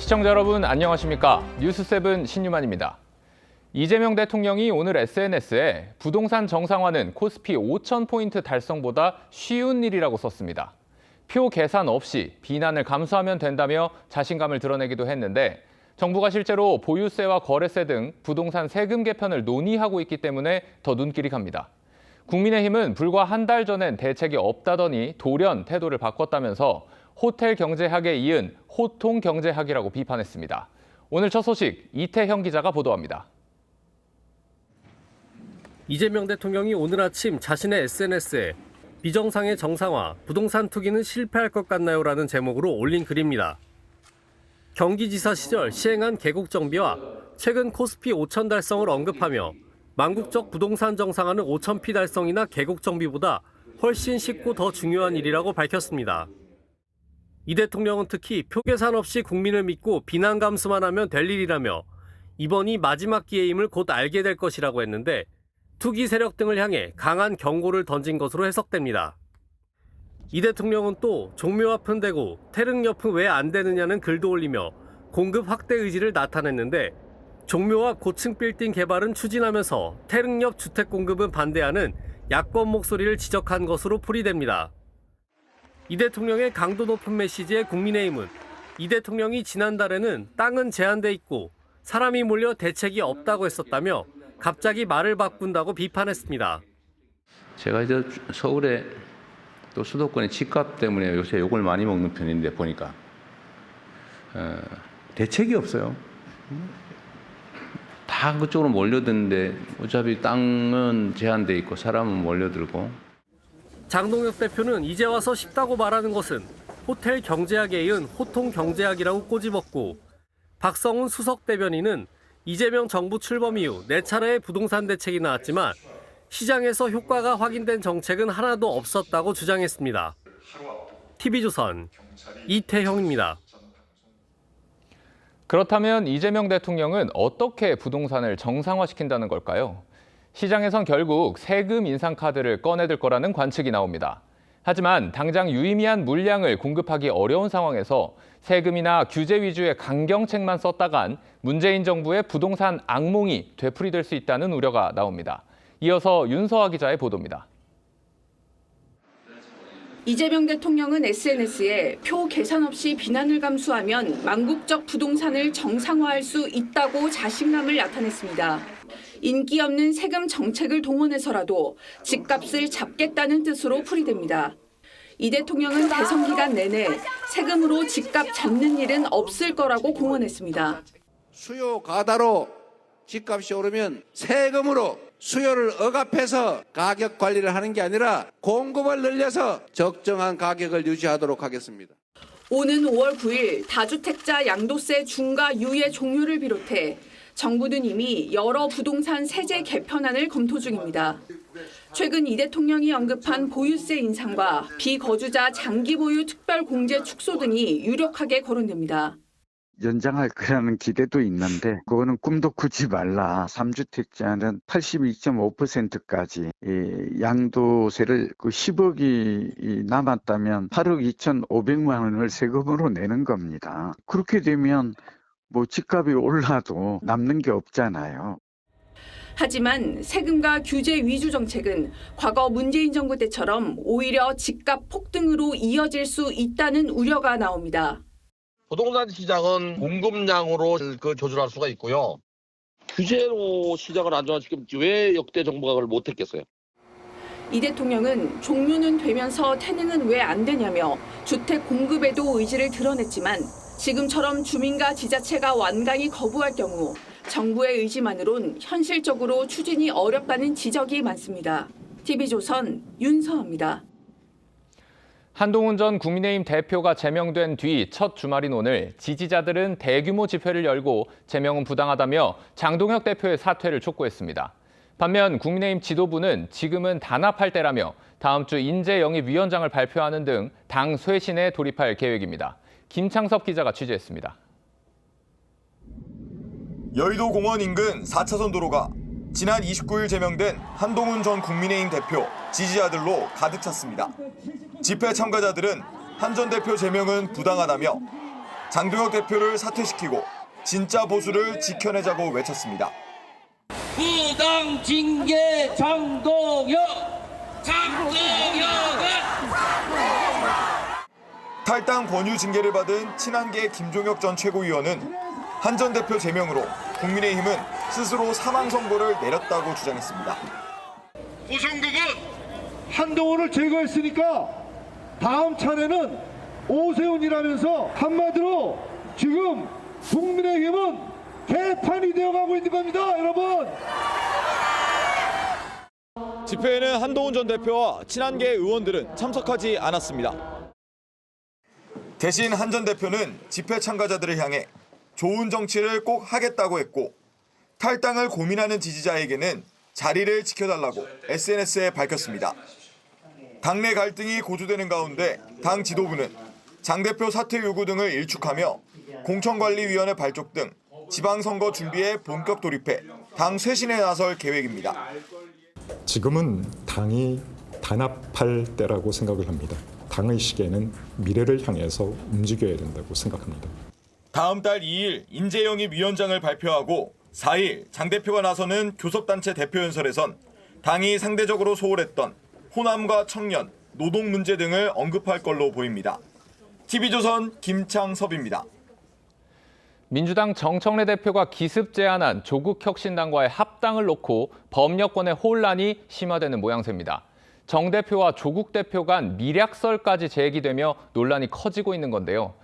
시청자 여러분 안녕하십니까? 뉴스7 신유만입니다. 이재명 대통령이 오늘 SNS에 부동산 정상화는 코스피 5,000포인트 달성보다 쉬운 일이라고 썼습니다. 표 계산 없이 비난을 감수하면 된다며 자신감을 드러내기도 했는데 정부가 실제로 보유세와 거래세 등 부동산 세금 개편을 논의하고 있기 때문에 더 눈길이 갑니다. 국민의힘은 불과 한 달 전엔 대책이 없다더니 돌연 태도를 바꿨다면서 호텔 경제학에 이은 호통 경제학이라고 비판했습니다. 오늘 첫 소식 이태형 기자가 보도합니다. 이재명 대통령이 오늘 아침 자신의 SNS에 비정상의 정상화, 부동산 투기는 실패할 것 같나요라는 제목으로 올린 글입니다. 경기지사 시절 시행한 계곡 정비와 최근 코스피 5,000 달성을 언급하며 망국적 부동산 정상화는 5,000피 달성이나 계곡 정비보다 훨씬 쉽고 더 중요한 일이라고 밝혔습니다. 이 대통령은 특히 표 계산 없이 국민을 믿고 비난 감수만 하면 될 일이라며 이번이 마지막 기회임을 곧 알게 될 것이라고 했는데 투기 세력 등을 향해 강한 경고를 던진 것으로 해석됩니다. 이 대통령은 또 종묘 앞은 되고 태릉 옆은 왜 안 되느냐는 글도 올리며 공급 확대 의지를 나타냈는데 종묘와 고층 빌딩 개발은 추진하면서 태릉 옆 주택 공급은 반대하는 야권 목소리를 지적한 것으로 풀이됩니다. 이 대통령의 강도 높은 메시지에 국민의힘은 이 대통령이 지난달에는 땅은 제한돼 있고 사람이 몰려 대책이 없다고 했었다며 갑자기 말을 바꾼다고 비판했습니다. 제가 이제 서울에 또 수도권의 집값 때문에 요새 욕을 많이 먹는 편인데 보니까 대책이 없어요. 다 그쪽으로 몰려드는데 어차피 땅은 제한돼 있고 사람은 몰려들고. 장동혁 대표는 이제 와서 쉽다고 말하는 것은 호텔 경제학에 이은 호통 경제학이라고 꼬집었고 박성훈 수석 대변인은 이재명 정부 출범 이후 4차례의 부동산 대책이 나왔지만 시장에서 효과가 확인된 정책은 하나도 없었다고 주장했습니다. TV조선 이태형입니다. 그렇다면 이재명 대통령은 어떻게 부동산을 정상화시킨다는 걸까요? 시장에선 결국 세금 인상 카드를 꺼내들 거라는 관측이 나옵니다. 하지만 당장 유의미한 물량을 공급하기 어려운 상황에서 세금이나 규제 위주의 강경책만 썼다간 문재인 정부의 부동산 악몽이 되풀이될 수 있다는 우려가 나옵니다. 이어서 윤서아 기자의 보도입니다. 이재명 대통령은 SNS에 표 계산 없이 비난을 감수하면 망국적 부동산을 정상화할 수 있다고 자신감을 나타냈습니다. 인기 없는 세금 정책을 동원해서라도 집값을 잡겠다는 뜻으로 풀이됩니다. 이 대통령은 대선 기간 내내 세금으로 집값 잡는 일은 없을 거라고 공언했습니다. 수요 과다로 집값이 오르면 세금으로 수요를 억압해서 가격 관리를 하는 게 아니라 공급을 늘려서 적정한 가격을 유지하도록 하겠습니다. 오는 5월 9일 다주택자 양도세 중과 유예 종료를 비롯해 정부는 이미 여러 부동산 세제 개편안을 검토 중입니다. 최근 이 대통령이 언급한 보유세 인상과 비거주자 장기 보유 특별 공제 축소 등이 유력하게 거론됩니다. 연장할 거라는 기대도 있는데 그거는 꿈도 꾸지 말라. 3주택자는 82.5%까지 양도세를 10억이 남았다면 8억 2,500만 원을 세금으로 내는 겁니다. 그렇게 되면 집값이 올라도 남는 게 없잖아요. 하지만 세금과 규제 위주 정책은 과거 문재인 정부 때처럼 오히려 집값 폭등으로 이어질 수 있다는 우려가 나옵니다. 부동산 시장은 공급량으로 조절할 수가 있고요. 규제로 시장을 안정화시키면 왜 역대 정부가 그걸 못했겠어요? 이 대통령은 종묘는 되면서 태릉은 왜 안 되냐며 주택 공급에도 의지를 드러냈지만 지금처럼 주민과 지자체가 완강히 거부할 경우 정부의 의지만으론 현실적으로 추진이 어렵다는 지적이 많습니다. TV조선 윤서아입니다. 한동훈 전 국민의힘 대표가 제명된 뒤 첫 주말인 오늘 지지자들은 대규모 집회를 열고 제명은 부당하다며 장동혁 대표의 사퇴를 촉구했습니다. 반면 국민의힘 지도부는 지금은 단합할 때라며 다음 주 인재영입위원장을 발표하는 등 당 쇄신에 돌입할 계획입니다. 김창섭 기자가 취재했습니다. 여의도 공원 인근 4차선 도로가 지난 29일 제명된 한동훈 전 국민의힘 대표 지지자들로 가득 찼습니다. 집회 참가자들은 한 전 대표 제명은 부당하다며 장동혁 대표를 사퇴시키고 진짜 보수를 지켜내자고 외쳤습니다. 부당 징계 장동혁은 탈당 권유 징계를 받은 친한계 김종혁 전 최고위원은 한 전 대표 제명으로 국민의힘은 스스로 사망 선고를 내렸다고 주장했습니다. 고성국은 한동훈을 제거했으니까 다음 차례는 오세훈이라면서 한마디로 지금 국민의힘은 개판이 되어가고 있는 겁니다, 여러분. 집회에는 한동훈 전 대표와 친한계 의원들은 참석하지 않았습니다. 대신 한 전 대표는 집회 참가자들을 향해 좋은 정치를 꼭 하겠다고 했고 탈당을 고민하는 지지자에게는 자리를 지켜달라고 SNS에 밝혔습니다. 당내 갈등이 고조되는 가운데 당 지도부는 장 대표 사퇴 요구 등을 일축하며 공천관리위원회 발족 등 지방선거 준비에 본격 돌입해 당 쇄신에 나설 계획입니다. 지금은 당이 단합할 때라고 생각을 합니다. 당의 시계는 미래를 향해서 움직여야 된다고 생각합니다. 다음 달 2일 인재영입 위원장을 발표하고 4일 장 대표가 나서는 교섭단체 대표연설에선 당이 상대적으로 소홀했던 호남과 청년, 노동 문제 등을 언급할 걸로 보입니다. TV조선 김창섭입니다. 민주당 정청래 대표가 기습 제안한 조국혁신당과의 합당을 놓고 범여권의 혼란이 심화되는 모양새입니다. 정 대표와 조국 대표 간 밀약설까지 제기되며 논란이 커지고 있는 건데요.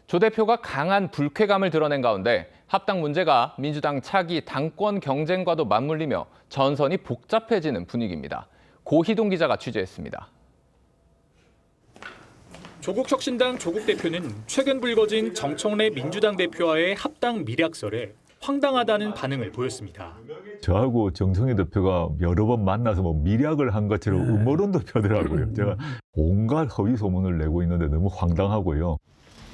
조 대표가 강한 불쾌감을 드러낸 가운데 합당 문제가 민주당 차기 당권 경쟁과도 맞물리며 전선이 복잡해지는 분위기입니다. 고희동 기자가 취재했습니다. 조국혁신당 조국 대표는 최근 불거진 정청래 민주당 대표와의 합당 밀약설에 황당하다는 반응을 보였습니다. 저하고 정청래 대표가 여러 번 만나서 밀약을 한 것처럼 음모론도 펴더라고요. 제가 온갖 허위 소문을 내고 있는데 너무 황당하고요.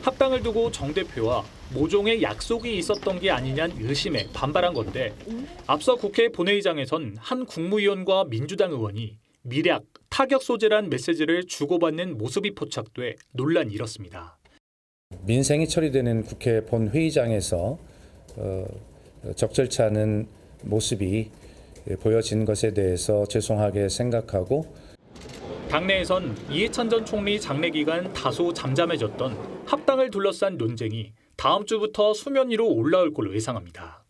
합당을 두고 정 대표와 모종의 약속이 있었던 게 아니냐는 의심에 반발한 건데 앞서 국회 본회의장에선 한 국무위원과 민주당 의원이 밀약, 타격 소재란 메시지를 주고받는 모습이 포착돼 논란이 일었습니다. 민생이 처리되는 국회 본회의장에서 적절치 않은 모습이 보여진 것에 대해서 죄송하게 생각하고 당내에선 이해찬 전 총리 장례 기간 다소 잠잠해졌던 합당을 둘러싼 논쟁이 다음 주부터 수면 위로 올라올 걸로 예상합니다.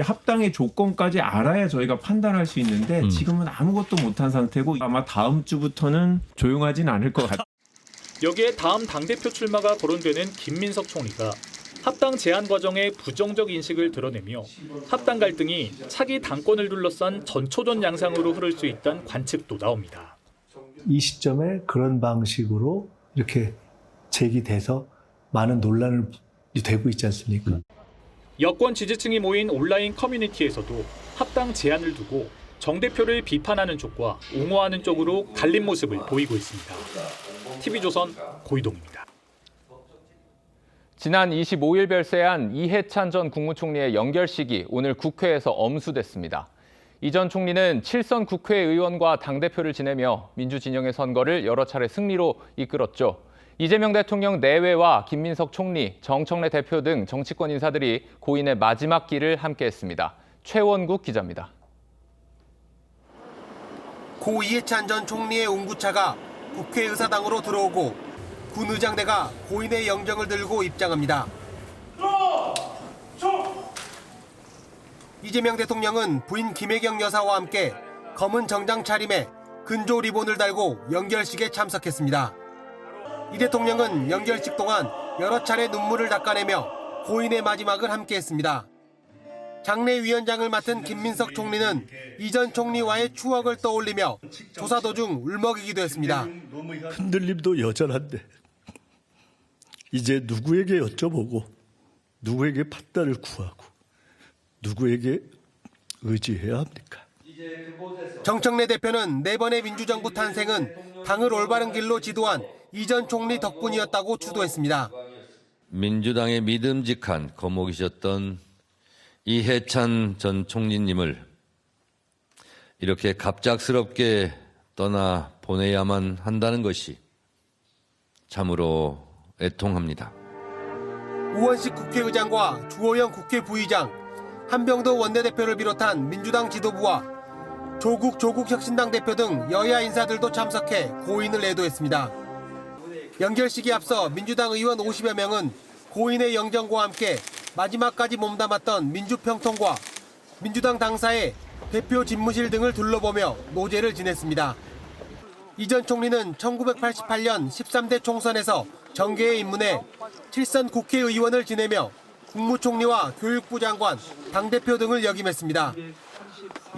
합당의 조건까지 알아야 저희가 판단할 수 있는데 지금은 아무것도 못한 상태고 아마 다음 주부터는 조용하진 않을 것 같아요. 여기에 다음 당대표 출마가 거론되는 김민석 총리가 합당 제안 과정에 부정적 인식을 드러내며 합당 갈등이 차기 당권을 둘러싼 전초전 양상으로 흐를 수 있다는 관측도 나옵니다. 이 시점에 그런 방식으로 이렇게 제기돼서 많은 논란을 되고 있지 않습니까? 여권 지지층이 모인 온라인 커뮤니티에서도 합당 제안을 두고 정 대표를 비판하는 쪽과 옹호하는 쪽으로 갈린 모습을 보이고 있습니다. TV조선 고희동입니다. 지난 25일 별세한 이해찬 전 국무총리의 연결식이 오늘 국회에서 엄수됐습니다. 이 전 총리는 7선 국회의원과 당대표를 지내며 민주진영의 선거를 여러 차례 승리로 이끌었죠. 이재명 대통령 내외와 김민석 총리, 정청래 대표 등 정치권 인사들이 고인의 마지막 길을 함께했습니다. 최원국 기자입니다. 고 이해찬 전 총리의 운구차가 국회의사당으로 들어오고 군 의장대가 고인의 영정을 들고 입장합니다. 이재명 대통령은 부인 김혜경 여사와 함께 검은 정장 차림에 근조 리본을 달고 연결식에 참석했습니다. 이 대통령은 연결식 동안 여러 차례 눈물을 닦아내며 고인의 마지막을 함께했습니다. 장례위원장을 맡은 김민석 총리는 이 전 총리와의 추억을 떠올리며 조사 도중 울먹이기도 했습니다. 흔들림도 여전한데 이제 누구에게 여쭤보고 누구에게 판단을 구하고 누구에게 의지해야 합니까? 정청래 대표는 4번의 민주정부 탄생은 당을 올바른 길로 지도한 이 전 총리 덕분이었다고 주도했습니다. 민주당의 믿음직한 거목이셨던 이해찬 전 총리님을 이렇게 갑작스럽게 떠나 보내야만 한다는 것이 참으로 애통합니다. 우원식 국회의장과 주호영 국회 부의장, 한병도 원내대표를 비롯한 민주당 지도부와 조국 혁신당 대표 등 여야 인사들도 참석해 고인을 애도했습니다. 연결식에 앞서 민주당 의원 50여 명은 고인의 영정과 함께 마지막까지 몸담았던 민주평통과 민주당 당사의 대표 집무실 등을 둘러보며 노제를 지냈습니다. 이 전 총리는 1988년 13대 총선에서 정계에 입문해 7선 국회의원을 지내며 국무총리와 교육부 장관, 당대표 등을 역임했습니다.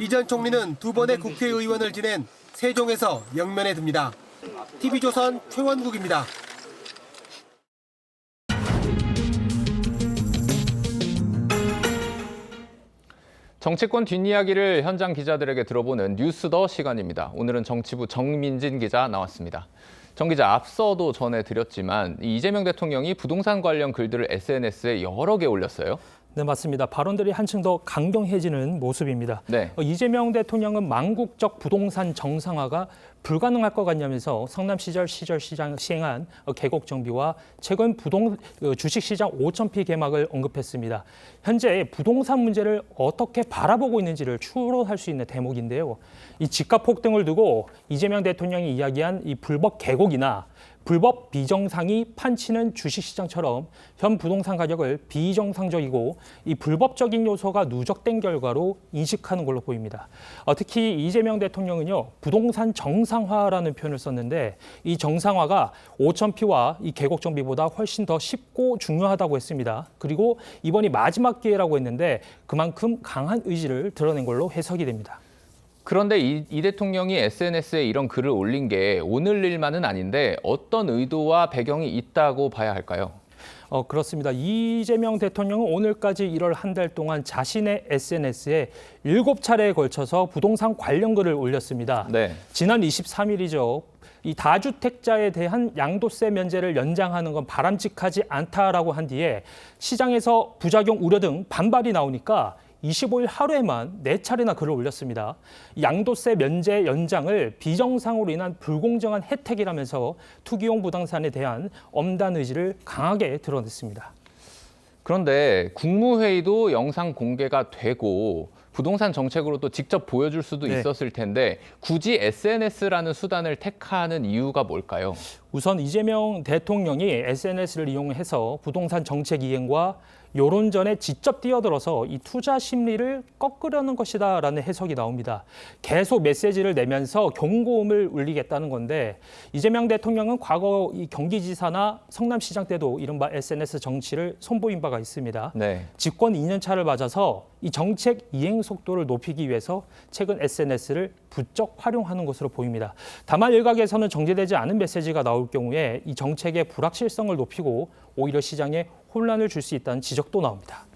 이 전 총리는 2번의 국회의원을 지낸 세종에서 영면에 듭니다. TV조선 최원국입니다. 정치권 뒷이야기를 현장 기자들에게 들어보는 뉴스 더 시간입니다. 오늘은 정치부 정민진 기자 나왔습니다. 정 기자, 앞서도 전해드렸지만 이재명 대통령이 부동산 관련 글들을 SNS에 여러 개 올렸어요. 네, 맞습니다. 발언들이 한층 더 강경해지는 모습입니다. 네. 이재명 대통령은 망국적 부동산 정상화가 불가능할 것 같냐면서 성남시절 시장 시행한 계곡 정비와 최근 주식시장 5,000피 개막을 언급했습니다. 현재 부동산 문제를 어떻게 바라보고 있는지를 추론할 수 있는 대목인데요. 이 집값 폭등을 두고 이재명 대통령이 이야기한 이 불법 계곡이나 불법 비정상이 판치는 주식시장처럼 현 부동산 가격을 비정상적이고 이 불법적인 요소가 누적된 결과로 인식하는 걸로 보입니다. 특히 이재명 대통령은요, 부동산 정상화라는 표현을 썼는데 이 정상화가 5,000피와 이 계곡 정비보다 훨씬 더 쉽고 중요하다고 했습니다. 그리고 이번이 마지막 기회라고 했는데 그만큼 강한 의지를 드러낸 걸로 해석이 됩니다. 그런데 이 대통령이 SNS에 이런 글을 올린 게 오늘 일만은 아닌데 어떤 의도와 배경이 있다고 봐야 할까요? 그렇습니다. 이재명 대통령은 오늘까지 1월 한 달 동안 자신의 SNS에 7차례에 걸쳐서 부동산 관련 글을 올렸습니다. 네. 지난 23일이죠. 이 다주택자에 대한 양도세 면제를 연장하는 건 바람직하지 않다라고 한 뒤에 시장에서 부작용 우려 등 반발이 나오니까 25일 하루에만 4차례나 글을 올렸습니다. 양도세 면제 연장을 비정상으로 인한 불공정한 혜택이라면서 투기용 부동산에 대한 엄단 의지를 강하게 드러냈습니다. 그런데 국무회의도 영상 공개가 되고 부동산 정책으로 또 직접 보여줄 수도 있었을 텐데 굳이 SNS라는 수단을 택하는 이유가 뭘까요? 우선 이재명 대통령이 SNS를 이용해서 부동산 정책 이행과 여론전에 직접 뛰어들어서 이 투자 심리를 꺾으려는 것이다라는 해석이 나옵니다. 계속 메시지를 내면서 경고음을 울리겠다는 건데 이재명 대통령은 과거 이 경기지사나 성남시장 때도 이른바 SNS 정치를 선보인 바가 있습니다. 네. 집권 2년 차를 맞아서 이 정책 이행 속도를 높이기 위해서 최근 SNS를 부쩍 활용하는 것으로 보입니다. 다만 일각에서는 정제되지 않은 메시지가 나올 경우에 이 정책의 불확실성을 높이고 오히려 시장에 혼란을 줄 수 있다는 지적도 나옵니다.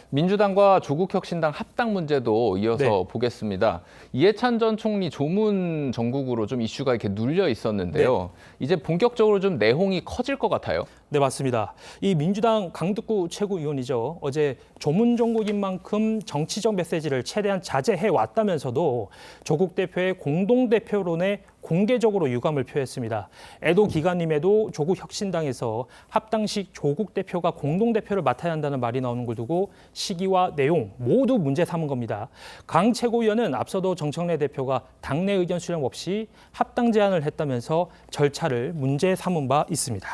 민주당과 조국혁신당 합당 문제도 이어서 보겠습니다. 이해찬 전 총리 조문 정국으로 좀 이슈가 이렇게 눌려 있었는데요. 이제 본격적으로 좀 내홍이 커질 것 같아요. 네, 맞습니다. 이 민주당 강득구 최고위원이죠. 어제 조문 정국인 만큼 정치적 메시지를 최대한 자제해 왔다면서도 조국 대표의 공동대표론에 공개적으로 유감을 표했습니다. 애도 기간임에도 조국 혁신당에서 합당식 조국 대표가 공동대표를 맡아야 한다는 말이 나오는 걸 두고 시기와 내용 모두 문제 삼은 겁니다. 강 최고위원은 앞서도 정청래 대표가 당내 의견 수렴 없이 합당 제안을 했다면서 절차를 문제 삼은 바 있습니다.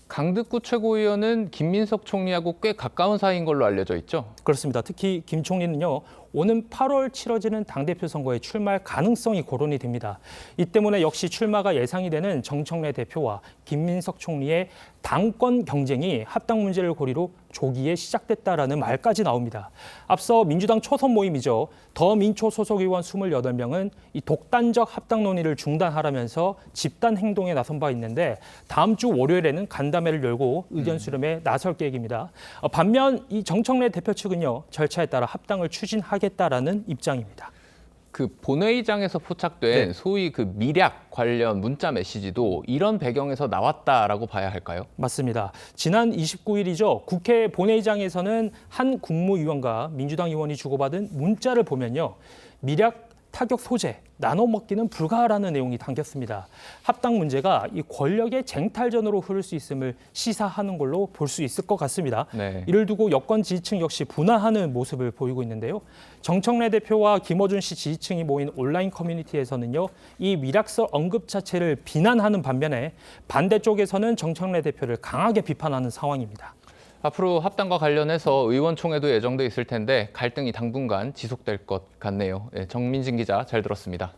강득구 최고위원은 김민석 총리하고 꽤 가까운 사이인 걸로 알려져 있죠? 그렇습니다. 특히 김 총리는요. 오는 8월 치러지는 당대표 선거에 출마할 가능성이 거론이 됩니다. 이 때문에 역시 출마가 예상이 되는 정청래 대표와 김민석 총리의 당권 경쟁이 합당 문제를 고리로 조기에 시작됐다라는 말까지 나옵니다. 앞서 민주당 초선 모임이죠. 더민초 소속 의원 28명은 이 독단적 합당 논의를 중단하라면서 집단 행동에 나선 바 있는데 다음 주 월요일에는 간담회를 열고 의견 수렴에 나설 계획입니다. 반면 이 정청래 대표 측은요. 절차에 따라 합당을 추진하겠다라는 입장입니다. 그 본회의장에서 포착된 소위 그 밀약 관련 문자 메시지도 이런 배경에서 나왔다라고 봐야 할까요? 맞습니다. 지난 29일이죠. 국회 본회의장에서는 한 국무위원과 민주당 의원이 주고받은 문자를 보면요. 밀약 타격 소재, 나눠 먹기는 불가하라는 내용이 담겼습니다. 합당 문제가 이 권력의 쟁탈전으로 흐를 수 있음을 시사하는 걸로 볼 수 있을 것 같습니다. 네. 이를 두고 여권 지지층 역시 분화하는 모습을 보이고 있는데요. 정청래 대표와 김어준 씨 지지층이 모인 온라인 커뮤니티에서는요, 이 미락설 언급 자체를 비난하는 반면에 반대쪽에서는 정청래 대표를 강하게 비판하는 상황입니다. 앞으로 합당과 관련해서 의원총회도 예정돼 있을 텐데 갈등이 당분간 지속될 것 같네요. 네, 정민진 기자 잘 들었습니다.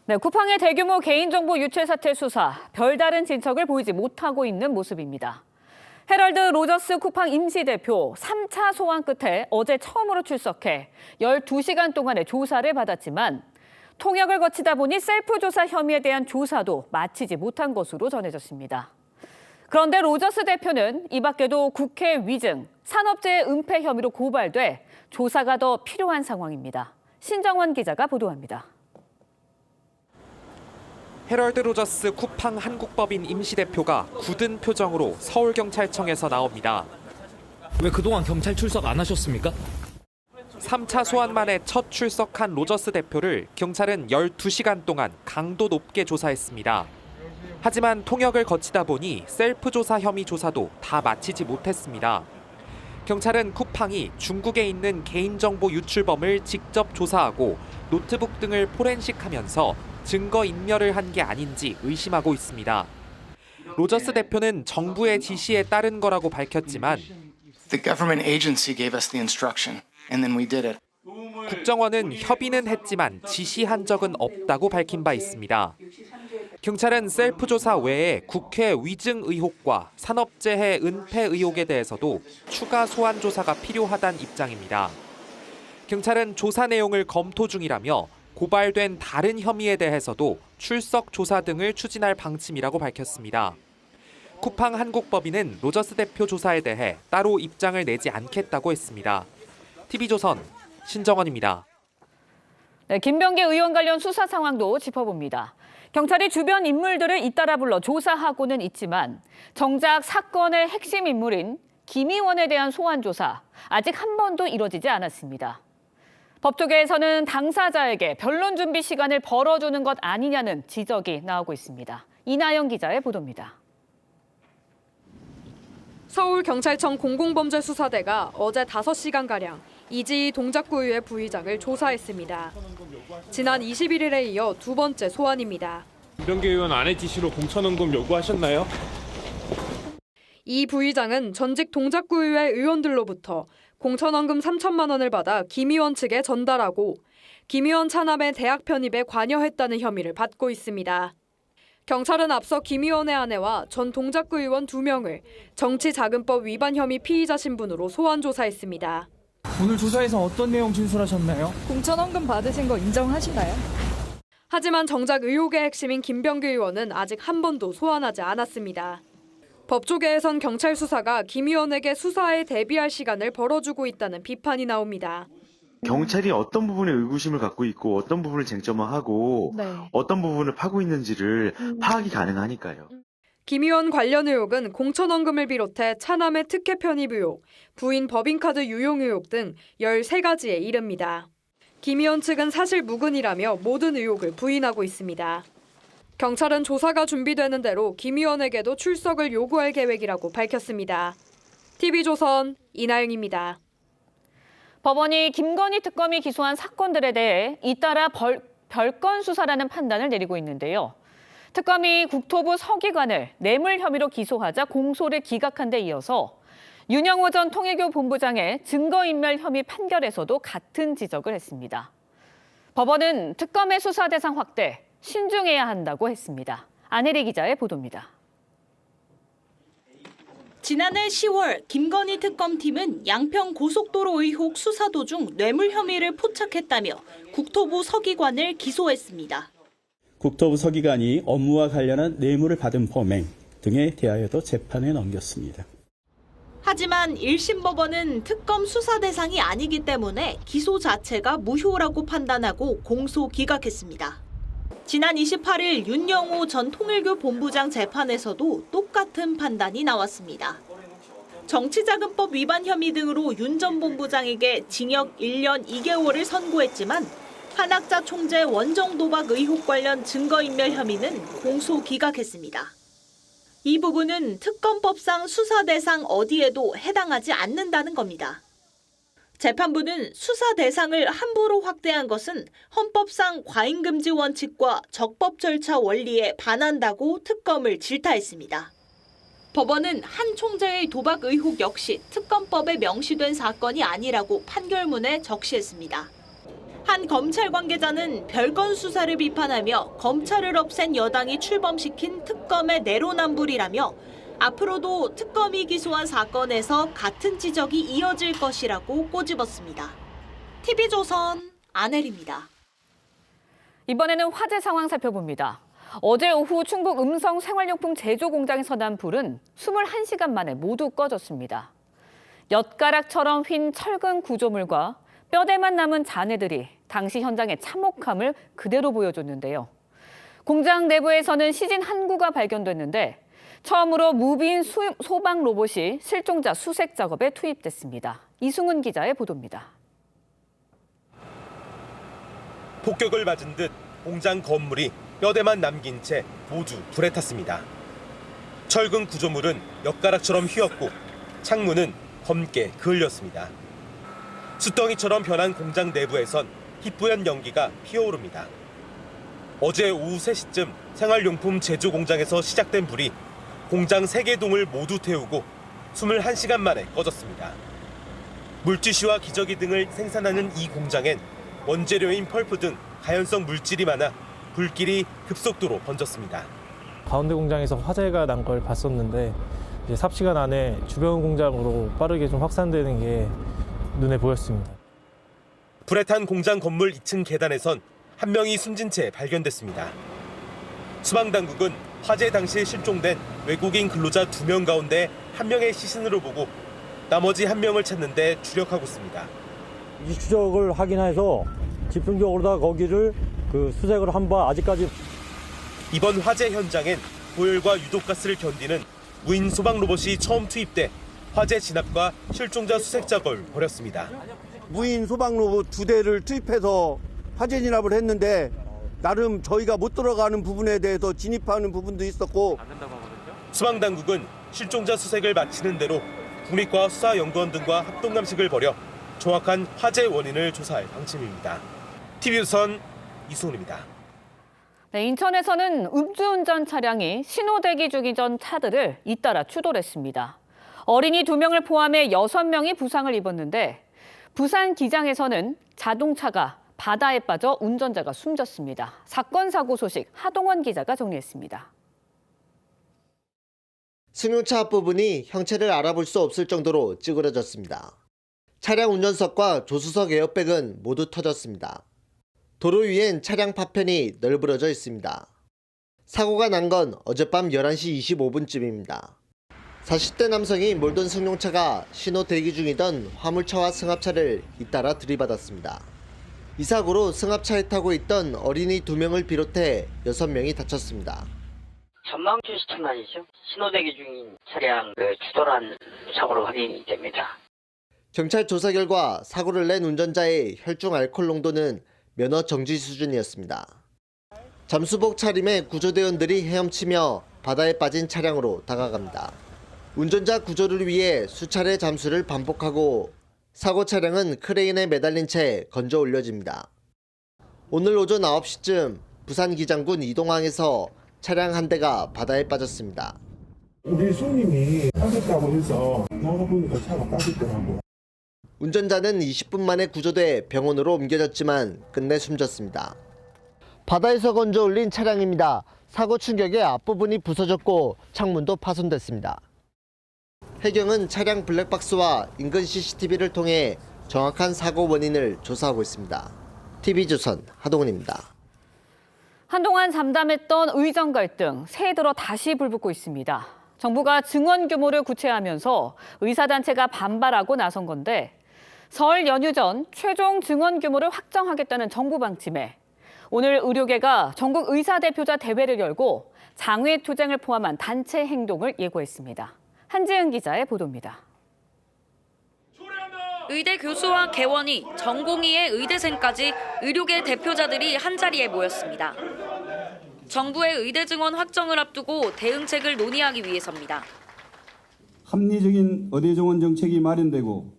네, 쿠팡의 대규모 개인정보 유출 사태 수사, 별다른 진척을 보이지 못하고 있는 모습입니다. 헤럴드 로저스 쿠팡 임시대표 3차 소환 끝에 어제 처음으로 출석해 12시간 동안의 조사를 받았지만 통역을 거치다 보니 셀프 조사 혐의에 대한 조사도 마치지 못한 것으로 전해졌습니다. 그런데 로저스 대표는 이 밖에도 국회 위증, 산업재해 은폐 혐의로 고발돼 조사가 더 필요한 상황입니다. 신정원 기자가 보도합니다. 헤럴드 로저스 쿠팡 한국법인 임시대표가 굳은 표정으로 서울경찰청에서 나옵니다. 왜 그동안 경찰 출석 안 하셨습니까? 3차 소환 만에 첫 출석한 로저스 대표를 경찰은 12시간 동안 강도 높게 조사했습니다. 하지만 통역을 거치다 보니 셀프 조사 혐의 조사도 다 마치지 못했습니다. 경찰은 쿠팡이 중국에 있는 개인정보 유출범을 직접 조사하고 노트북 등을 포렌식하면서 증거 인멸을 한 게 아닌지 의심하고 있습니다. 로저스 대표는 정부의 지시에 따른 거라고 밝혔지만 The government agency gave us the instruction, and then we did it. 국정원은 협의는 했지만 지시한 적은 없다고 밝힌 바 있습니다. 경찰은 셀프 조사 외에 국회 위증 의혹과 산업재해 은폐 의혹에 대해서도 추가 소환 조사가 필요하다는 입장입니다. 경찰은 조사 내용을 검토 중이라며 고발된 다른 혐의에 대해서도 출석 조사 등을 추진할 방침이라고 밝혔습니다. 쿠팡 한국법인은 로저스 대표 조사에 대해 따로 입장을 내지 않겠다고 했습니다. TV조선 신정원입니다. 네, 김병기 의원 관련 수사 상황도 짚어봅니다. 경찰이 주변 인물들을 잇따라 불러 조사하고는 있지만 정작 사건의 핵심 인물인 김 의원에 대한 소환 조사 아직 한 번도 이뤄지지 않았습니다. 법조계에서는 당사자에게 변론 준비 시간을 벌어주는 것 아니냐는 지적이 나오고 있습니다. 이나영 기자의 보도입니다. 서울경찰청 공공범죄수사대가 어제 5시간가량 이지희 동작구의회 부의장을 조사했습니다. 지난 21일에 이어 두 번째 소환입니다. 김병기 의원 아내 지시로 공천원금 요구하셨나요? 이 부의장은 전직 동작구의회 의원들로부터 공천원금 3천만 원을 받아 김 의원 측에 전달하고 김 의원 차남의 대학 편입에 관여했다는 혐의를 받고 있습니다. 경찰은 앞서 김 의원의 아내와 전 동작구 의원 2명을 정치자금법 위반 혐의 피의자 신분으로 소환 조사했습니다. 오늘 조사에서 어떤 내용 진술하셨나요? 공천원금 받으신 거 인정하시나요? 하지만 정작 의혹의 핵심인 김병기 의원은 아직 한 번도 소환하지 않았습니다. 법조계에선 경찰 수사가 김 의원에게 수사에 대비할 시간을 벌어주고 있다는 비판이 나옵니다. 경찰이 어떤 부분에 의구심을 갖고 있고 어떤 부분을 쟁점화하고 어떤 부분을 파고 있는지를 파악이 가능하니까요. 김 의원 관련 의혹은 공천원금을 비롯해 차남의 특혜 편입 의혹, 부인 법인카드 유용 의혹 등 13가지에 이릅니다. 김 의원 측은 사실 무근이라며 모든 의혹을 부인하고 있습니다. 경찰은 조사가 준비되는 대로 김 의원에게도 출석을 요구할 계획이라고 밝혔습니다. TV조선 이나영입니다. 법원이 김건희 특검이 기소한 사건들에 대해 잇따라 별건 수사라는 판단을 내리고 있는데요. 특검이 국토부 서기관을 뇌물 혐의로 기소하자 공소를 기각한 데 이어서 윤영호 전 통일교 본부장의 증거인멸 혐의 판결에서도 같은 지적을 했습니다. 법원은 특검의 수사 대상 확대, 신중해야 한다고 했습니다. 안혜리 기자의 보도입니다. 지난해 10월 김건희 특검팀은 양평 고속도로 의혹 수사 도중 뇌물 혐의를 포착했다며 국토부 서기관을 기소했습니다. 국토부 서기관이 업무와 관련한 뇌물을 받은 범행 등에 대하여도 재판에 넘겼습니다. 하지만 1심 법원은 특검 수사 대상이 아니기 때문에 기소 자체가 무효라고 판단하고 공소 기각했습니다. 지난 28일 윤영호 전 통일교 본부장 재판에서도 똑같은 판단이 나왔습니다. 정치자금법 위반 혐의 등으로 윤 전 본부장에게 징역 1년 2개월을 선고했지만 한학자 총재 원정 도박 의혹 관련 증거인멸 혐의는 공소 기각했습니다. 이 부분은 특검법상 수사 대상 어디에도 해당하지 않는다는 겁니다. 재판부는 수사 대상을 함부로 확대한 것은 헌법상 과잉금지 원칙과 적법 절차 원리에 반한다고 특검을 질타했습니다. 법원은 한 총재의 도박 의혹 역시 특검법에 명시된 사건이 아니라고 판결문에 적시했습니다. 한 검찰 관계자는 별건 수사를 비판하며 검찰을 없앤 여당이 출범시킨 특검의 내로남불이라며 앞으로도 특검이 기소한 사건에서 같은 지적이 이어질 것이라고 꼬집었습니다. TV조선 안혜리입니다. 이번에는 화재 상황 살펴봅니다. 어제 오후 충북 음성 생활용품 제조 공장에서 난 불은 21시간 만에 모두 꺼졌습니다. 엿가락처럼 휜 철근 구조물과 뼈대만 남은 잔해들이 당시 현장의 참혹함을 그대로 보여줬는데요. 공장 내부에서는 시진 한 구가 발견됐는데 처음으로 무비인 소방 로봇이 실종자 수색 작업에 투입됐습니다. 이승훈 기자의 보도입니다. 폭격을 맞은 듯 공장 건물이 뼈대만 남긴 채 모두 불에 탔습니다. 철근 구조물은 엿가락처럼 휘었고 창문은 검게 그을렸습니다. 숯덩이처럼 변한 공장 내부에선 희뿌연 연기가 피어오릅니다. 어제 오후 3시쯤 생활용품 제조 공장에서 시작된 불이 공장 3개 동을 모두 태우고 21시간 만에 꺼졌습니다. 물티슈와 기저귀 등을 생산하는 이 공장엔 원재료인 펄프 등 가연성 물질이 많아 불길이 급속도로 번졌습니다. 가운데 공장에서 화재가 난 걸 봤었는데 이제 삽시간 안에 주변 공장으로 빠르게 좀 확산되는 게 눈에 보였습니다. 불에 탄 공장 건물 2층 계단에선 한 명이 숨진 채 발견됐습니다. 소방당국은 화재 당시 실종된 외국인 근로자 2명 가운데 1명의 시신으로 보고 나머지 1명을 찾는 데 주력하고 있습니다. 이 추적을 확인해서 집중적으로 다 거기를 수색을 한 바 아직까지. 이번 화재 현장엔 고열과 유독가스를 견디는 무인 소방 로봇이 처음 투입돼 화재 진압과 실종자 수색 작업을 벌였습니다. 무인 소방 로봇 2대를 투입해서 화재 진압을 했는데 나름 저희가 못 들어가는 부분에 대해서 진입하는 부분도 있었고. 소방당국은 실종자 수색을 마치는 대로 국립과학 수사연구원 등과 합동 감식을 벌여 정확한 화재 원인을 조사할 방침입니다. TV조선 이승훈입니다. 네, 인천에서는 음주운전 차량이 신호대기 중이던 차들을 잇따라 추돌했습니다. 어린이 2명을 포함해 6명이 부상을 입었는데 부산 기장에서는 자동차가 바다에 빠져 운전자가 숨졌습니다. 사건 사고 소식 하동원 기자가 정리했습니다. 승용차 앞부분이 형체를 알아볼 수 없을 정도로 찌그러졌습니다. 차량 운전석과 조수석 에어백은 모두 터졌습니다. 도로 위엔 차량 파편이 널브러져 있습니다. 사고가 난 건 어젯밤 11시 25분쯤입니다. 40대 남성이 몰던 승용차가 신호 대기 중이던 화물차와 승합차를 잇따라 들이받았습니다. 이 사고로 승합차에 타고 있던 어린이 2명을 비롯해 6명이 다쳤습니다. 전망주 시점만이죠. 신호대기 중인 차량 추돌한 사고로 확인이 됩니다. 경찰 조사 결과 사고를 낸 운전자의 혈중 알코올 농도는 면허 정지 수준이었습니다. 잠수복 차림의 구조대원들이 헤엄치며 바다에 빠진 차량으로 다가갑니다. 운전자 구조를 위해 수차례 잠수를 반복하고 사고 차량은 크레인에 매달린 채 건져 올려집니다. 오늘 오전 9시쯤 부산 기장군 이동항에서 차량 한 대가 바다에 빠졌습니다. 우리 손님이 빠졌다고 해서 나가보니까 차가 빠졌더라고. 운전자는 20분 만에 구조돼 병원으로 옮겨졌지만 끝내 숨졌습니다. 바다에서 건져 올린 차량입니다. 사고 충격에 앞부분이 부서졌고 창문도 파손됐습니다. 해경은 차량 블랙박스와 인근 CCTV를 통해 정확한 사고 원인을 조사하고 있습니다. TV조선 하동훈입니다. 한동안 잠잠했던 의정 갈등, 새해 들어 다시 불붙고 있습니다. 정부가 증원 규모를 구체화하면서 의사단체가 반발하고 나선 건데 설 연휴 전 최종 증원 규모를 확정하겠다는 정부 방침에 오늘 의료계가 전국 의사대표자 대회를 열고 장외투쟁을 포함한 단체 행동을 예고했습니다. 한지은 기자의 보도입니다. 의대 교수와 개원이, 전공의의 의대생까지 의료계 대표자들이 한자리에 모였습니다. 정부의 의대 증원 확정을 앞두고 대응책을 논의하기 위해서입니다. 합리적인 의대 증원 정책이 마련되고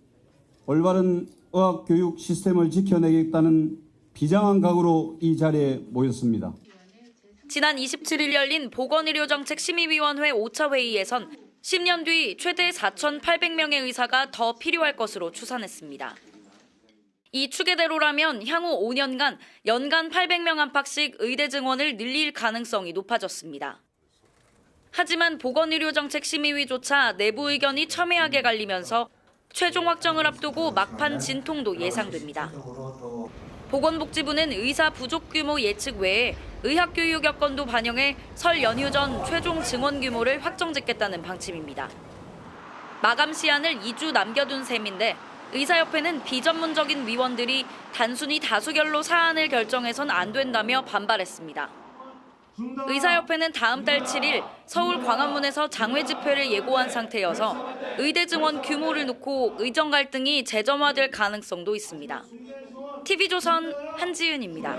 올바른 의학 교육 시스템을 지켜내겠다는 비장한 각오로 이 자리에 모였습니다. 지난 27일 열린 보건의료정책심의위원회 5차 회의에선 10년 뒤 최대 4,800명의 의사가 더 필요할 것으로 추산했습니다. 이 추계대로라면 향후 5년간 연간 800명 안팎씩 의대 증원을 늘릴 가능성이 높아졌습니다. 하지만 보건의료정책심의위조차 내부 의견이 첨예하게 갈리면서 최종 확정을 앞두고 막판 진통도 예상됩니다. 보건복지부는 의사 부족 규모 예측 외에 의학교육 여건도 반영해 설 연휴 전 최종 증원 규모를 확정짓겠다는 방침입니다. 마감 시한을 2주 남겨둔 셈인데 의사협회는 비전문적인 위원들이 단순히 다수결로 사안을 결정해선 안 된다며 반발했습니다. 의사협회는 다음 달 7일 서울 광화문에서 장외 집회를 예고한 상태여서 의대 증원 규모를 놓고 의정 갈등이 재점화될 가능성도 있습니다. TV조선 한지은입니다.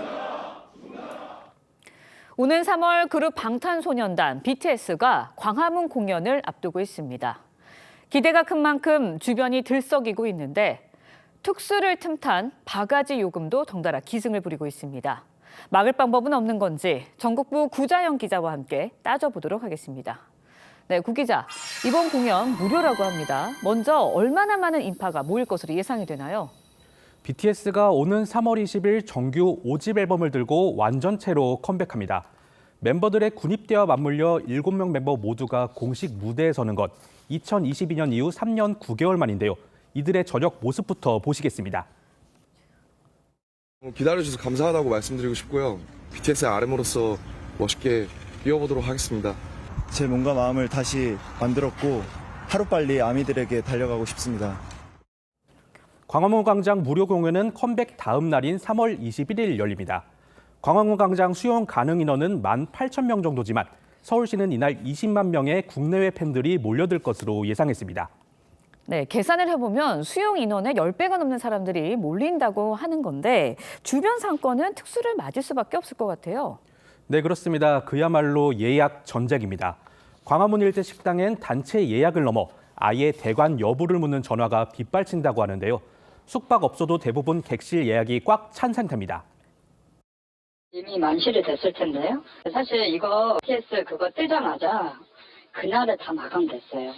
오는 3월 그룹 방탄소년단 BTS가 광화문 공연을 앞두고 있습니다. 기대가 큰 만큼 주변이 들썩이고 있는데 특수를 틈탄 바가지 요금도 덩달아 기승을 부리고 있습니다. 막을 방법은 없는 건지 전국부 구자영 기자와 함께 따져보도록 하겠습니다. 네, 구 기자, 이번 공연 무료라고 합니다. 먼저 얼마나 많은 인파가 모일 것으로 예상이 되나요? BTS가 오는 3월 20일 정규 5집 앨범을 들고 완전체로 컴백합니다. 멤버들의 군입대와 맞물려 7명 멤버 모두가 공식 무대에 서는 것 2022년 이후 3년 9개월 만인데요. 이들의 저녁 모습부터 보시겠습니다. 기다려주셔서 감사하다고 말씀드리고 싶고요. BTS의 RM으로서 멋있게 뛰어보도록 하겠습니다. 제 몸과 마음을 다시 만들었고 하루빨리 아미들에게 달려가고 싶습니다. 광화문 광장 무료 공연은 컴백 다음 날인 3월 21일 열립니다. 광화문 광장 수용 가능 인원은 18,000명 정도지만 서울시는 이날 20만 명의 국내외 팬들이 몰려들 것으로 예상했습니다. 네, 계산을 해보면 수용 인원의 10배가 넘는 사람들이 몰린다고 하는 건데 주변 상권은 특수를 맞을 수밖에 없을 것 같아요. 네, 그렇습니다. 그야말로 예약 전쟁입니다. 광화문 일대 식당엔 단체 예약을 넘어 아예 대관 여부를 묻는 전화가 빗발친다고 하는데요. 숙박업소도 대부분 객실 예약이 꽉 찬 상태입니다. 이미 만실이 됐을 텐데요. 사실 이거 BTS 그거 뜨자마자 그날에 다 마감됐어요.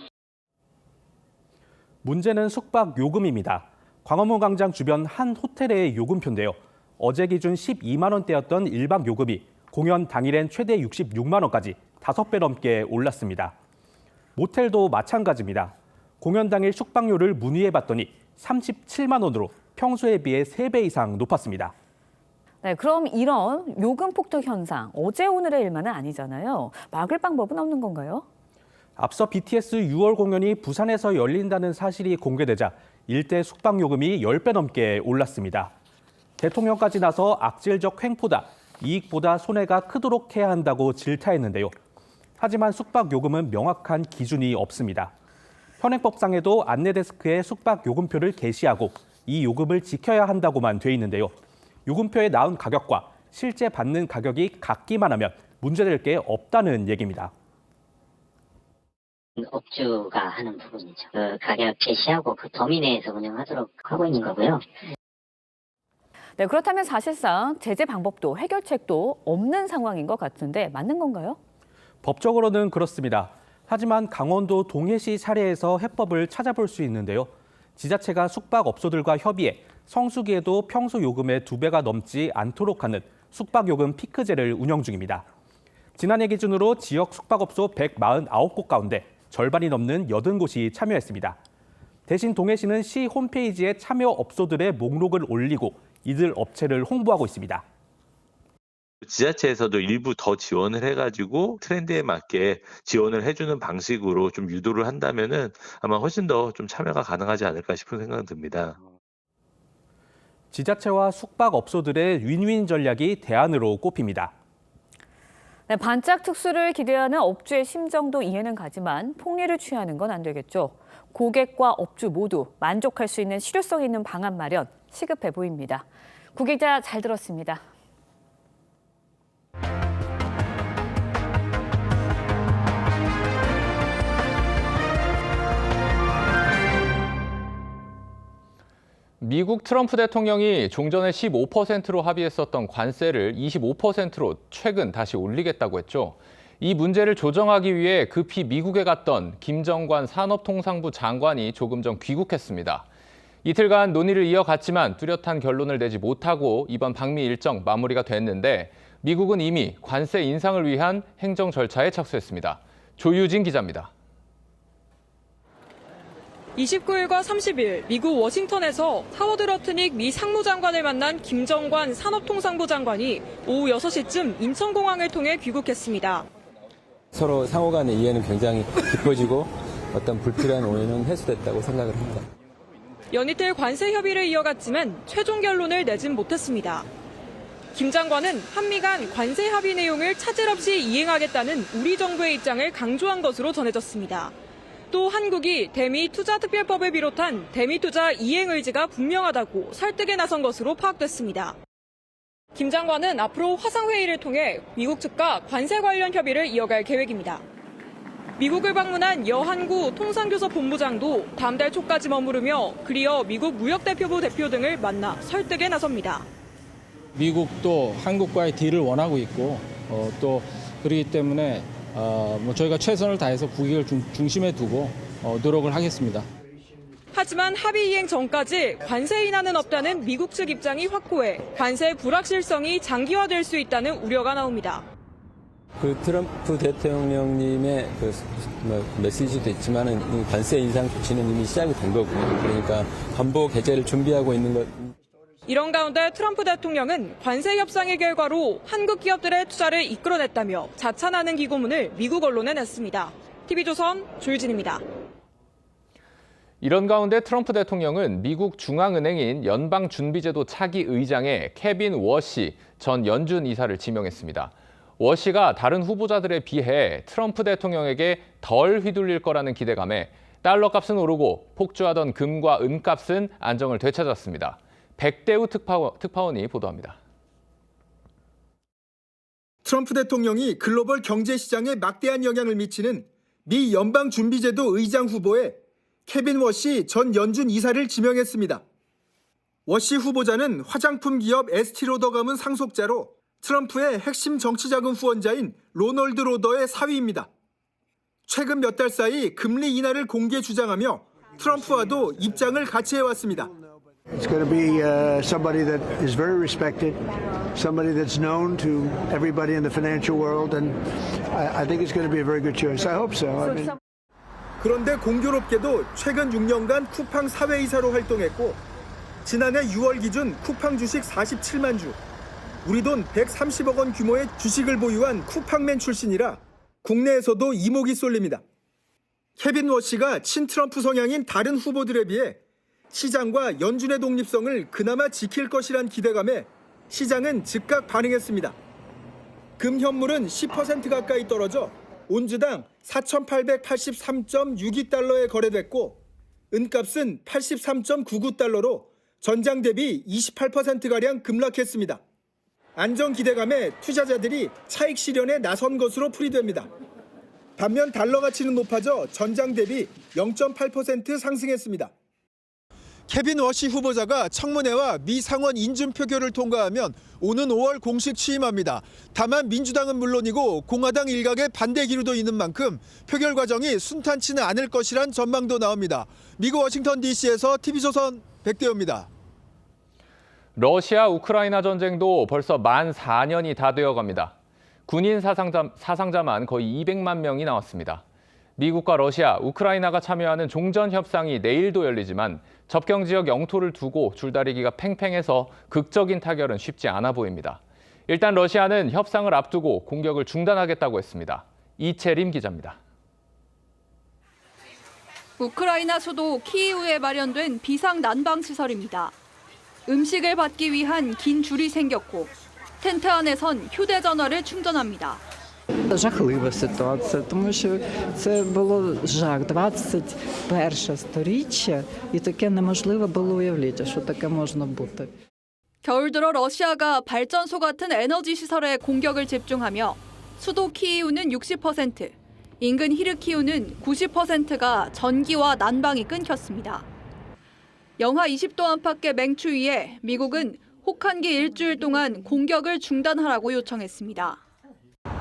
문제는 숙박 요금입니다. 광화문 광장 주변 한 호텔의 요금표인데요. 어제 기준 12만 원대였던 1박 요금이 공연 당일엔 최대 66만 원까지 5배 넘게 올랐습니다. 모텔도 마찬가지입니다. 공연 당일 숙박료를 문의해봤더니 37만 원으로 평소에 비해 3배 이상 높았습니다. 네, 그럼 이런 요금 폭등 현상, 어제 오늘의 일만은 아니잖아요. 막을 방법은 없는 건가요? 앞서 BTS 6월 공연이 부산에서 열린다는 사실이 공개되자 일대 숙박 요금이 10배 넘게 올랐습니다. 대통령까지 나서 악질적 횡포다, 이익보다 손해가 크도록 해야 한다고 질타했는데요. 하지만 숙박 요금은 명확한 기준이 없습니다. 현행법상에도 안내데스크에 숙박 요금표를 게시하고 이 요금을 지켜야 한다고만 돼 있는데요. 요금표에 나온 가격과 실제 받는 가격이 같기만 하면 문제될 게 없다는 얘기입니다. 업주가 하는 부분이죠. 그 가격 게시하고 그 범위 내에서 운영하도록 하고 있는 거고요. 네, 그렇다면 사실상 제재 방법도 해결책도 없는 상황인 것 같은데 맞는 건가요? 법적으로는 그렇습니다. 하지만 강원도 동해시 사례에서 해법을 찾아볼 수 있는데요. 지자체가 숙박업소들과 협의해 성수기에도 평소 요금의 2배가 넘지 않도록 하는 숙박요금 피크제를 운영 중입니다. 지난해 기준으로 지역 숙박업소 149곳 가운데 절반이 넘는 80곳이 참여했습니다. 대신 동해시는 시 홈페이지에 참여 업소들의 목록을 올리고 이들 업체를 홍보하고 있습니다. 지자체에서도 일부 더 지원을 해가지고 트렌드에 맞게 지원을 해주는 방식으로 좀 유도를 한다면은 아마 훨씬 더 좀 참여가 가능하지 않을까 싶은 생각은 듭니다. 지자체와 숙박업소들의 윈윈 전략이 대안으로 꼽힙니다. 네, 반짝 특수를 기대하는 업주의 심정도 이해는 가지만 폭리를 취하는 건 안 되겠죠. 고객과 업주 모두 만족할 수 있는 실효성 있는 방안 마련 시급해 보입니다. 구 기자 잘 들었습니다. 미국 트럼프 대통령이 종전에 15%로 합의했었던 관세를 25%로 최근 다시 올리겠다고 했죠. 이 문제를 조정하기 위해 급히 미국에 갔던 김정관 산업통상부 장관이 조금 전 귀국했습니다. 이틀간 논의를 이어갔지만 뚜렷한 결론을 내지 못하고 이번 방미 일정 마무리가 됐는데 미국은 이미 관세 인상을 위한 행정 절차에 착수했습니다. 조유진 기자입니다. 29일과 30일 미국 워싱턴에서 하워드 러트닉 미 상무장관을 만난 김정관 산업통상부 장관이 오후 6시쯤 인천공항을 통해 귀국했습니다. 서로 상호 간의 이해는 굉장히 깊어지고 어떤 불필요한 오해는 해소됐다고 생각을 합니다. 연이틀 관세 협의를 이어갔지만 최종 결론을 내진 못했습니다. 김 장관은 한미 간 관세 합의 내용을 차질 없이 이행하겠다는 우리 정부의 입장을 강조한 것으로 전해졌습니다. 또 한국이 대미 투자특별법을 비롯한 대미 투자 이행 의지가 분명하다고 설득에 나선 것으로 파악됐습니다. 김 장관은 앞으로 화상회의를 통해 미국 측과 관세 관련 협의를 이어갈 계획입니다. 미국을 방문한 여한구 통상교섭 본부장도 다음 달 초까지 머무르며 그리어 미국 무역대표부 대표 등을 만나 설득에 나섭니다. 미국도 한국과의 딜을 원하고 있고 또 그렇기 때문에 저희가 최선을 다해서 국익을 중심에 두고 노력을 하겠습니다. 하지만 합의 이행 전까지 관세 인하는 없다는 미국 측 입장이 확고해 관세 불확실성이 장기화될 수 있다는 우려가 나옵니다. 그 트럼프 대통령님의 메시지도 있지만은 관세 인상 조치는 이미 시작이 된 거고요. 그러니까 관보 개최를 준비하고 있는 것. 이런 가운데 트럼프 대통령은 관세 협상의 결과로 한국 기업들의 투자를 이끌어냈다며 자찬하는 기고문을 미국 언론에 냈습니다. TV조선 조유진입니다. 이런 가운데 트럼프 대통령은 미국 중앙은행인 연방준비제도 차기 의장에 케빈 워시 전 연준 이사를 지명했습니다. 워시가 다른 후보자들에 비해 트럼프 대통령에게 덜 휘둘릴 거라는 기대감에 달러 값은 오르고 폭주하던 금과 은값은 안정을 되찾았습니다. 백대우 특파원이 보도합니다. 트럼프 대통령이 글로벌 경제 시장에 막대한 영향을 미치는 미 연방준비제도 의장 후보에 케빈 워시 전 연준 이사를 지명했습니다. 워시 후보자는 화장품 기업 에스티로더 가문 상속자로 트럼프의 핵심 정치자금 후원자인 로널드 로더의 사위입니다. 최근 몇 달 사이 금리 인하를 공개 주장하며 트럼프와도 입장을 같이 해왔습니다. It's going to be somebody that is very respected, somebody that's known to everybody in the financial world, and I think it's going to be a very good choice. I hope so. I mean... 그런데 공교롭게도 최근 6년간 쿠팡 사회이사로 활동했고 지난해 6월 기준 쿠팡 주식 47만 주, 우리 돈 130억 원 규모의 주식을 보유한 쿠팡맨 출신이라 국내에서도 이목이 쏠립니다. 케빈 워시가 친트럼프 성향인 다른 후보들에 비해 시장과 연준의 독립성을 그나마 지킬 것이란 기대감에 시장은 즉각 반응했습니다. 금 현물은 10% 가까이 떨어져 온주당 4,883.62달러에 거래됐고 은값은 83.99달러로 전장 대비 28%가량 급락했습니다. 안정 기대감에 투자자들이 차익 실현에 나선 것으로 풀이됩니다. 반면 달러 가치는 높아져 전장 대비 0.8% 상승했습니다. 케빈 워시 후보자가 청문회와 미 상원 인준 표결을 통과하면 오는 5월 공식 취임합니다. 다만 민주당은 물론이고 공화당 일각의 반대 기류도 있는 만큼 표결 과정이 순탄치는 않을 것이란 전망도 나옵니다. 미국 워싱턴 DC에서 TV조선 백대호입니다. 러시아 우크라이나 전쟁도 벌써 만 4년이 다 되어갑니다. 군인 사상자만 거의 200만 명이 나왔습니다. 미국과 러시아, 우크라이나가 참여하는 종전 협상이 내일도 열리지만 접경 지역 영토를 두고 줄다리기가 팽팽해서 극적인 타결은 쉽지 않아 보입니다. 일단 러시아는 협상을 앞두고 공격을 중단하겠다고 했습니다. 이채림 기자입니다. 우크라이나 수도 키이우에 마련된 비상 난방 시설입니다. 음식을 받기 위한 긴 줄이 생겼고 텐트 안에선 휴대전화를 충전합니다. Жахлива ситуація, тому що це було жах. 21 сторіччя, і таке неможливо було уявити, що таке можна бути. 겨울 들어 러시아가 발전소 같은 에너지 시설에 공격을 집중하며 수도 키이우는 60%, 인근 히르키우는 90%가 전기와 난방이 끊겼습니다. 영하 20도 안팎의 맹추위에 미국은 혹한기 일주일 동안 공격을 중단하라고 요청했습니다.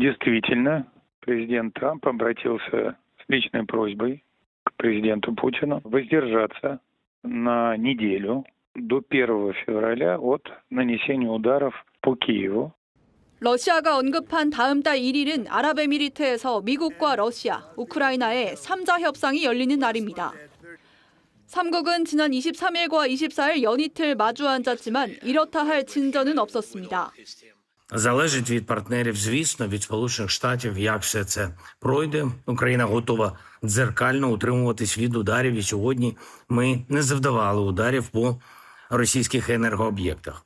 Действительно, президент Трамп обратился с личной просьбой к президенту Путину воздержаться на неделю до 1 февраля от нанесения ударов по Киеву. 러시아가 언급한 다음 달 1일은 아랍에미리트에서 미국과 러시아, 우크라이나의 3자 협상이 열리는 날입니다. 3국은 지난 23일과 24일 연이틀 마주 앉았지만 이렇다 할 진전은 없었습니다. Залежить від партнерів, звісно, від Сполучених Штатів, як все це пройде. Україна готова дзеркально утримуватись від ударів, і сьогодні ми не завдавали ударів по російських енергооб'єктах.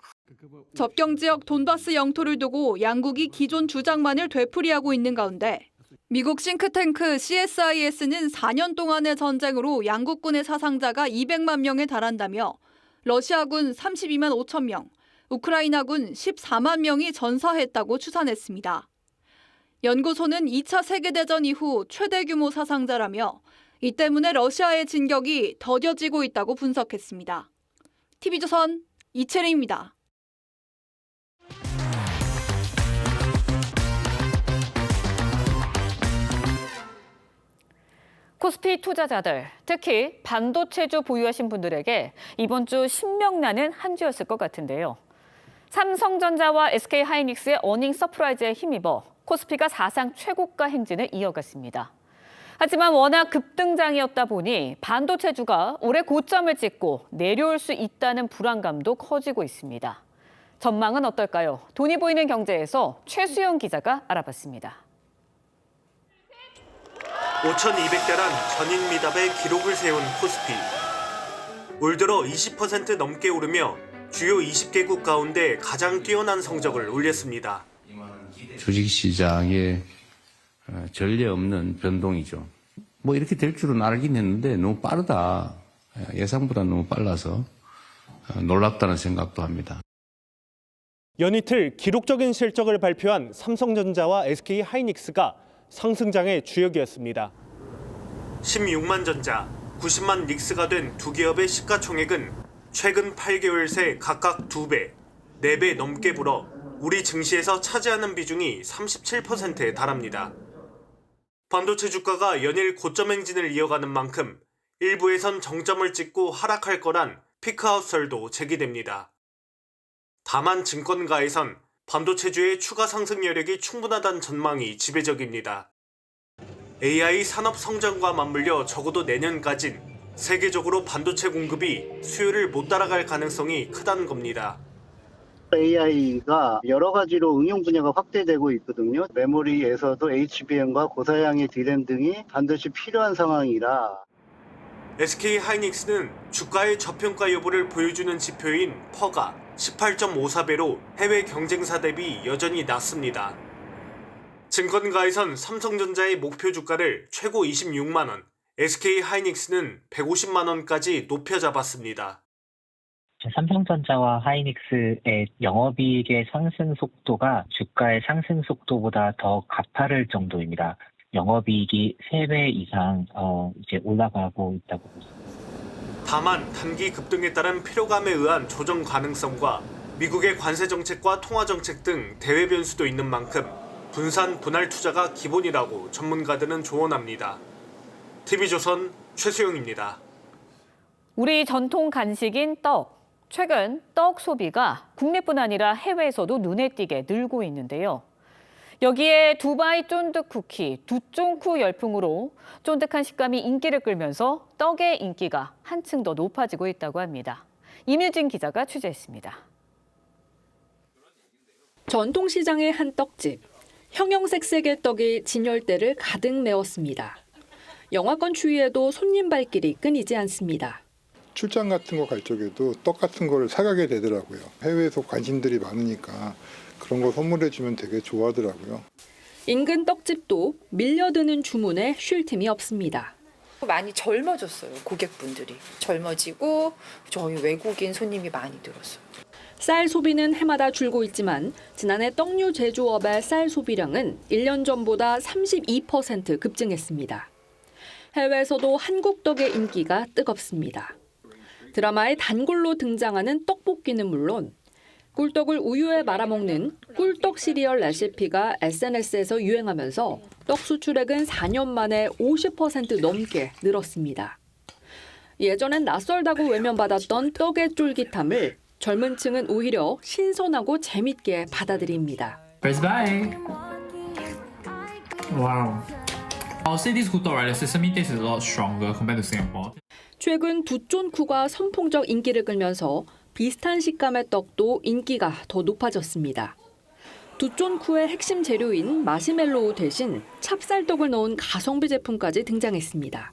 접경 지역 돈바스 영토를 두고 양국이 기존 주장만을 되풀이하고 있는 가운데 미국 싱크탱크 CSIS는 4년 동안의 전쟁으로 양국군의 사상자가 200만 명에 달한다며 러시아군 32만 5천 명, 우크라이나군 14만 명이 전사했다고 추산했습니다. 연구소는 2차 세계대전 이후 최대 규모 사상자라며 이 때문에 러시아의 진격이 더뎌지고 있다고 분석했습니다. TV조선 이채림입니다. 코스피 투자자들, 특히 반도체주 보유하신 분들에게 이번 주 신명나는 한 주였을 것 같은데요. 삼성전자와 SK하이닉스의 어닝 서프라이즈에 힘입어 코스피가 사상 최고가 행진을 이어갔습니다. 하지만 워낙 급등장이었다 보니 반도체주가 올해 고점을 찍고 내려올 수 있다는 불안감도 커지고 있습니다. 전망은 어떨까요? 돈이 보이는 경제에서 최수영 기자가 알아봤습니다. 5,200대란 전인 미답의 기록을 세운 코스피. 올 들어 20% 넘게 오르며 주요 20개국 가운데 가장 뛰어난 성적을 올렸습니다. 주식시장에 전례 없는 변동이죠. 뭐 이렇게 될 줄은 알긴 했는데 너무 빠르다. 예상보다 너무 빨라서 놀랍다는 생각도 합니다. 연이틀 기록적인 실적을 발표한 삼성전자와 SK하이닉스가 상승장의 주역이었습니다. 16만 전자, 90만 닉스가 된 두 기업의 시가총액은 최근 8개월 새 각각 2배, 4배 넘게 불어 우리 증시에서 차지하는 비중이 37%에 달합니다. 반도체 주가가 연일 고점 행진을 이어가는 만큼 일부에선 정점을 찍고 하락할 거란 피크아웃설도 제기됩니다. 다만 증권가에선 반도체주의 추가 상승 여력이 충분하다는 전망이 지배적입니다. AI 산업 성장과 맞물려 적어도 내년까진 세계적으로 반도체 공급이 수요를 못 따라갈 가능성이 크다는 겁니다. AI가 여러 가지로 응용 분야가 확대되고 있거든요. 메모리에서도 HBM과 고사양의 D램 등이 반드시 필요한 상황이라. SK하이닉스는 주가의 저평가 여부를 보여주는 지표인 퍼가 18.54배로 해외 경쟁사 대비 여전히 낮습니다. 증권가에선 삼성전자의 목표 주가를 최고 26만 원, SK하이닉스는 150만 원까지 높여 잡았습니다. 삼성전자와 하이닉스의 영업이익의 상승 속도가 주가의 상승 속도보다 더 가파를 정도입니다. 영업이익이 3배 이상 이제 올라가고 있다고 보습니다. 다만 단기 급등에 따른 피로감에 의한 조정 가능성과 미국의 관세 정책과 통화 정책 등 대외 변수도 있는 만큼 분산 분할 투자가 기본이라고 전문가들은 조언합니다. TV조선 최수영입니다. 우리 전통 간식인 떡. 최근 떡 소비가 국내뿐 아니라 해외에서도 눈에 띄게 늘고 있는데요. 여기에 두바이 쫀득 쿠키, 두쫑쿠 열풍으로 쫀득한 식감이 인기를 끌면서 떡의 인기가 한층 더 높아지고 있다고 합니다. 임유진 기자가 취재했습니다. 전통시장의 한 떡집. 형형색색의 떡이 진열대를 가득 메웠습니다. 영하권 추위에도 손님 발길이 끊이지 않습니다. 출장 같은 거 갈 적에도 떡 같은 거를 사가게 되더라고요. 해외에서 관심들이 많으니까 그런 거 선물해주면 되게 좋아하더라고요. 인근 떡집도 밀려드는 주문에 쉴 틈이 없습니다. 많이 젊어졌어요. 고객분들이 젊어지고 저희 외국인 손님이 많이 늘었어요. 쌀 소비는 해마다 줄고 있지만 지난해 떡류 제조업의 쌀 소비량은 1년 전보다 32% 급증했습니다. 해외에서도 한국 떡의 인기가 뜨겁습니다. 드라마의 단골로 등장하는 떡볶이는 물론 꿀떡을 우유에 말아먹는 꿀떡 시리얼 레시피가 SNS에서 유행하면서 떡 수출액은 4년 만에 50% 넘게 늘었습니다. 예전엔 낯설다고 외면받았던 떡의 쫄깃함을 젊은 층은 오히려 신선하고 재밌게 받아들입니다. Press buy. Wow. I'll say this good right? The sesame taste is a lot stronger compared to Singapore. 최근 두쫀쿠가 선풍적 인기를 끌면서 비슷한 식감의 떡도 인기가 더 높아졌습니다. 두쫀쿠의 핵심 재료인 마시멜로우 대신 찹쌀떡을 넣은 가성비 제품까지 등장했습니다.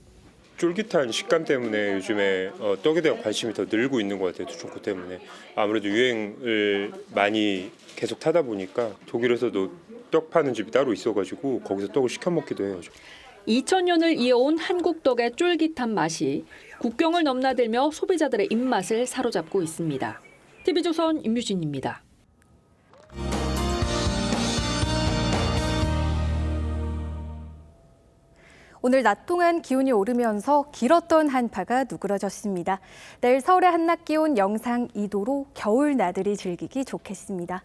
쫄깃한 식감 때문에 요즘에 떡에 대한 관심이 더 늘고 있는 것 같아요. 두촌쿠 때문에. 아무래도 유행을 많이 계속 타다 보니까 독일에서도 떡 파는 집이 따로 있어가지고 거기서 떡을 시켜 먹기도 해요. 2000년을 이어온 한국 떡의 쫄깃한 맛이 국경을 넘나들며 소비자들의 입맛을 사로잡고 있습니다. TV조선 임유진입니다. 오늘 낮 동안 기온이 오르면서 길었던 한파가 누그러졌습니다. 내일 서울의 한낮 기온 영상 2도로 겨울 나들이 즐기기 좋겠습니다.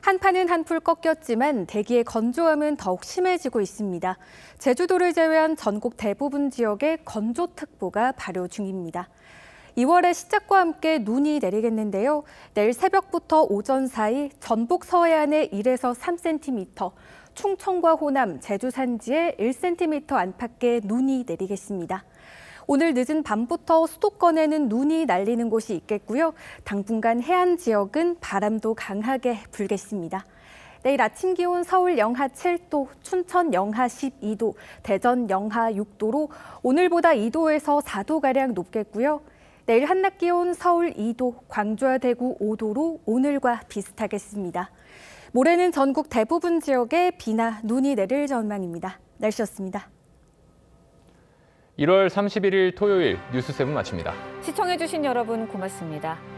한파는 한풀 꺾였지만 대기의 건조함은 더욱 심해지고 있습니다. 제주도를 제외한 전국 대부분 지역에 건조특보가 발효 중입니다. 2월의 시작과 함께 눈이 내리겠는데요. 내일 새벽부터 오전 사이 전북 서해안에 1에서 3cm, 충청과 호남, 제주 산지에 1cm 안팎의 눈이 내리겠습니다. 오늘 늦은 밤부터 수도권에는 눈이 날리는 곳이 있겠고요. 당분간 해안 지역은 바람도 강하게 불겠습니다. 내일 아침 기온 서울 영하 7도, 춘천 영하 12도, 대전 영하 6도로 오늘보다 2도에서 4도가량 높겠고요. 내일 한낮 기온 서울 2도, 광주와 대구 5도로 오늘과 비슷하겠습니다. 모레는 전국 대부분 지역에 비나 눈이 내릴 전망입니다. 날씨였습니다. 1월 31일 토요일 뉴스7 마칩니다. 시청해주신 여러분 고맙습니다.